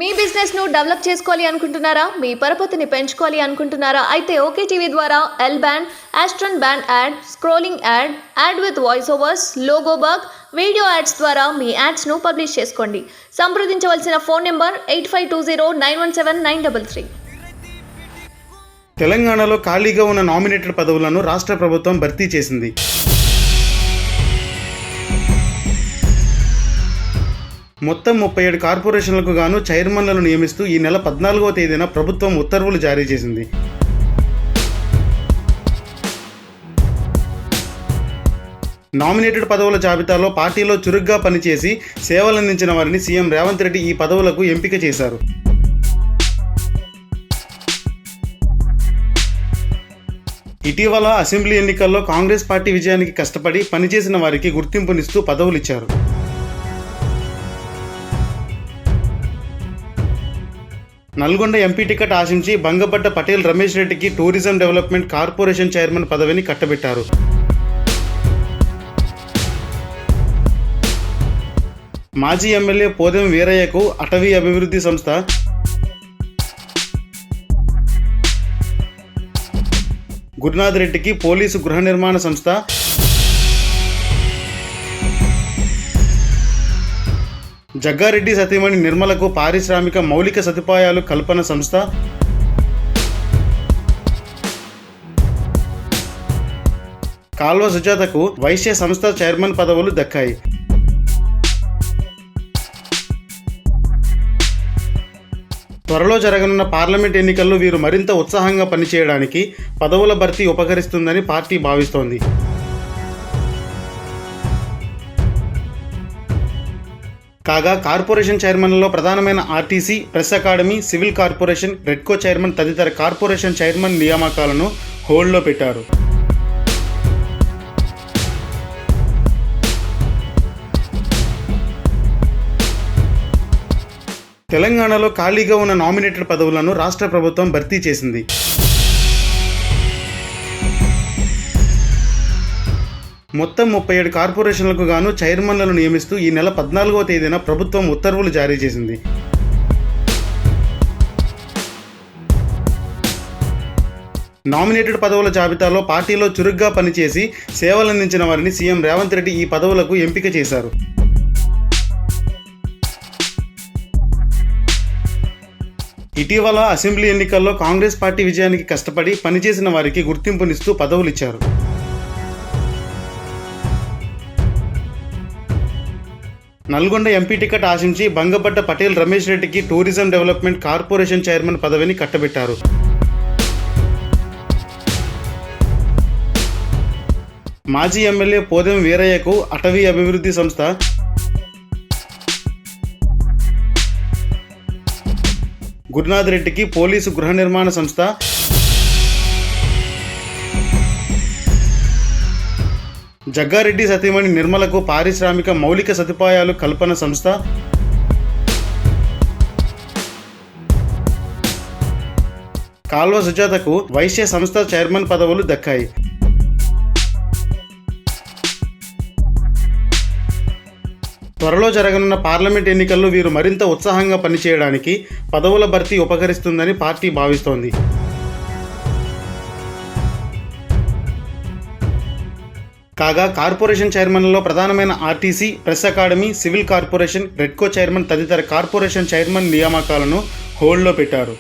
మీ business ను develop చేసుకోవాలి అనుకుంటున్నారా? మీ పరపతిని పెంచుకోవాలి అనుకుంటున్నారా? అయితే ఓకే టీవీ ద్వారా L band, aston band ad, scrolling ad, ad with voice overs, logo bug, video ads ద్వారా మీ యాడ్స్ ను పబ్లిష్ చేసుకోండి. సంప్రదించవలసిన ఫోన్ నెంబర్ 8520917933. తెలంగాణలో ఖాళీగా ఉన్న నామినేటెడ్ పదవులను రాష్ట్ర ప్రభుత్వం భర్తీ చేసింది. మొత్తం 37 కార్పొరేషన్లకు గాను చైర్మన్లను నియమిస్తూ ఈ నెల 14వ తేదీన ప్రభుత్వం ఉత్తర్వులు జారీ చేసింది. నామినేటెడ్ పదవుల జాబితాలో పార్టీలో చురుగ్గా పనిచేసి సేవలందించిన వారిని సీఎం రేవంత్ రెడ్డి ఈ పదవులకు ఎంపిక చేశారు. ఇటీవల అసెంబ్లీ ఎన్నికల్లో కాంగ్రెస్ పార్టీ విజయానికి కష్టపడి పనిచేసిన వారికి గుర్తింపునిస్తూ పదవులిచ్చారు. నల్గొండ ఎంపీ టికెట్ ఆశించి బంగపట్ట పటేల్ రమేష్ రెడ్డికి టూరిజం డెవలప్మెంట్ కార్పొరేషన్ చైర్మన్ పదవిని కట్టబెట్టారు. మాజీ ఎమ్మెల్యే పోదెం వీరయ్యకు అటవీ అభివృద్ధి సంస్థ, గురునాథ్ రెడ్డికి పోలీసు గృహ నిర్మాణ సంస్థ, జగ్గారెడ్డి సతీమణి నిర్మలకు పారిశ్రామిక మౌలిక సదుపాయాలు కల్పన సంస్థ, కాల్వ సుజాతకు వైశ్య సంస్థ చైర్మన్ పదవులు దక్కాయి. త్వరలో జరగనున్న పార్లమెంట్ ఎన్నికల్లో వీరు మరింత ఉత్సాహంగా పనిచేయడానికి పదవుల భర్తీ ఉపకరిస్తుందని పార్టీ భావిస్తోంది. కాగా కార్పొరేషన్ చైర్మన్లలో ప్రధానమైన RTC, press academy, civil corporation, REDCO chairman తదితర కార్పొరేషన్ చైర్మన్ నియామకాలను హోల్డ్లో పెట్టారు. తెలంగాణలో ఖాళీగా ఉన్న నామినేటెడ్ పదవులను రాష్ట్ర ప్రభుత్వం భర్తీ చేసింది. మొత్తం 37 కార్పొరేషన్లకు గాను చైర్మన్లను నియమిస్తూ ఈ నెల 14వ తేదీన ప్రభుత్వం ఉత్తర్వులు జారీ చేసింది. నామినేటెడ్ పదవుల జాబితాలో పార్టీలో చురుగ్గా పనిచేసి సేవలందించిన వారిని సీఎం రేవంత్ రెడ్డి ఈ పదవులకు ఎంపిక చేశారు. ఇటీవల అసెంబ్లీ ఎన్నికల్లో కాంగ్రెస్ పార్టీ విజయానికి కష్టపడి పనిచేసిన వారికి గుర్తింపునిస్తూ పదవులిచ్చారు. నల్గొండ ఎంపీ టికెట్ ఆశించి బంగపట్ట పటేల్ రమేష్ రెడ్డికి టూరిజం డెవలప్మెంట్ కార్పొరేషన్ చైర్మన్ పదవిని కట్టబెట్టారు. మాజీ ఎమ్మెల్యే పోదెం వీరయ్యకు అటవీ అభివృద్ధి సంస్థ, గురునాథ్ రెడ్డికి పోలీసు గృహ నిర్మాణ సంస్థ, జగ్గారెడ్డి సతీమణి నిర్మలకు పారిశ్రామిక మౌలిక సదుపాయాలు కల్పన సంస్థ, కాల్వ సుజాతకు వైశ్య సంస్థ చైర్మన్ పదవులు దక్కాయి. త్వరలో జరగనున్న పార్లమెంట్ ఎన్నికల్లో వీరు మరింత ఉత్సాహంగా పనిచేయడానికి పదవుల భర్తీ ఉపకరిస్తుందని పార్టీ భావిస్తోంది. కాగా కార్పొరేషన్ చైర్మన్లలో ప్రధానమైన RTC, press academy, civil corporation, REDCO chairman తదితర కార్పొరేషన్ చైర్మన్ నియామకాలను హోల్డ్లో పెట్టారు.